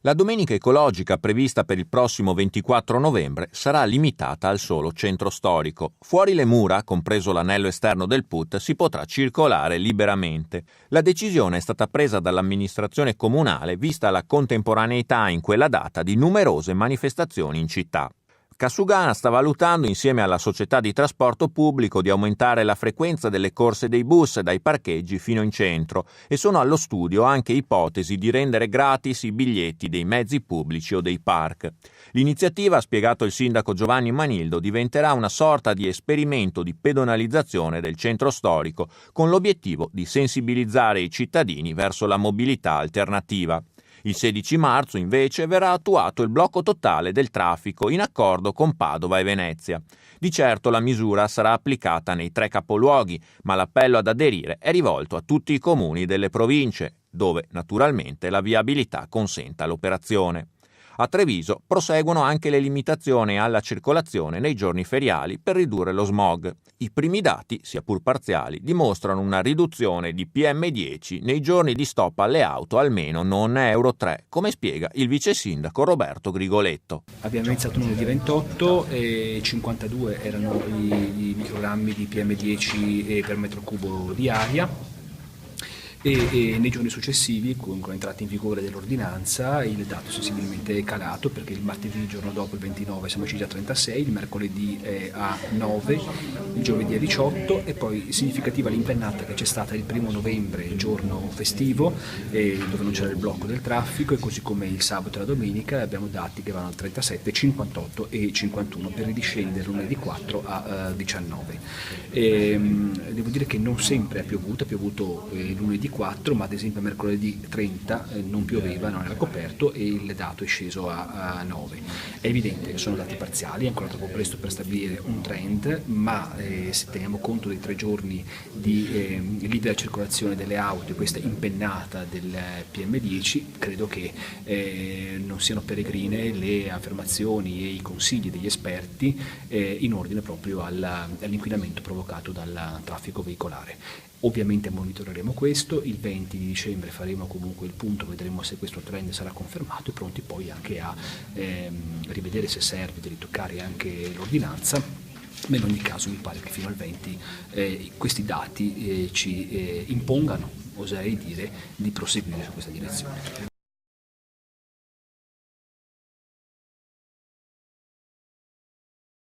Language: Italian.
La domenica ecologica prevista per il prossimo 24 novembre sarà limitata al solo centro storico. Fuori le mura, compreso l'anello esterno del PUT, si potrà circolare liberamente. La decisione è stata presa dall'amministrazione comunale vista la contemporaneità in quella data di numerose manifestazioni in città. Casugana sta valutando insieme alla società di trasporto pubblico di aumentare la frequenza delle corse dei bus dai parcheggi fino in centro e sono allo studio anche ipotesi di rendere gratis i biglietti dei mezzi pubblici o dei park. L'iniziativa, ha spiegato il sindaco Giovanni Manildo, diventerà una sorta di esperimento di pedonalizzazione del centro storico con l'obiettivo di sensibilizzare i cittadini verso la mobilità alternativa. Il 16 marzo, invece, verrà attuato il blocco totale del traffico in accordo con Padova e Venezia. Di certo la misura sarà applicata nei 3 capoluoghi, ma l'appello ad aderire è rivolto a tutti i comuni delle province, dove naturalmente la viabilità consenta l'operazione. A Treviso proseguono anche le limitazioni alla circolazione nei giorni feriali per ridurre lo smog. I primi dati, sia pur parziali, dimostrano una riduzione di PM10 nei giorni di stop alle auto almeno non Euro 3, come spiega il vice sindaco Roberto Grigoletto. Abbiamo iniziato lunedì 28 e 52 erano i microgrammi di PM10 per metro cubo di aria. E nei giorni successivi, con l'entrata in vigore dell'ordinanza, il dato sensibilmente è calato, perché il martedì, il giorno dopo, il 29, siamo scesi a 36, il mercoledì è a 9, il giovedì a 18 e poi significativa l'impennata che c'è stata il 1 novembre, il giorno festivo, dove non c'era il blocco del traffico, e così come il sabato e la domenica abbiamo dati che vanno a 37, 58 e 51 per ridiscendere lunedì 4 a 19. Devo dire che non sempre ha piovuto lunedì 4, ma ad esempio mercoledì 30 non pioveva, non era coperto e il dato è sceso a 9. È evidente che sono dati parziali, è ancora troppo presto per stabilire un trend, ma se teniamo conto dei 3 giorni di libera circolazione delle auto e questa impennata del PM10, credo che non siano peregrine le affermazioni e i consigli degli esperti in ordine proprio all'inquinamento provocato dal traffico veicolare. Ovviamente monitoreremo questo, il 20 di dicembre faremo comunque il punto, vedremo se questo trend sarà confermato e pronti poi anche a rivedere se serve di ritoccare anche l'ordinanza, ma in ogni caso mi pare che fino al 20 questi dati ci impongano, oserei dire, di proseguire su questa direzione.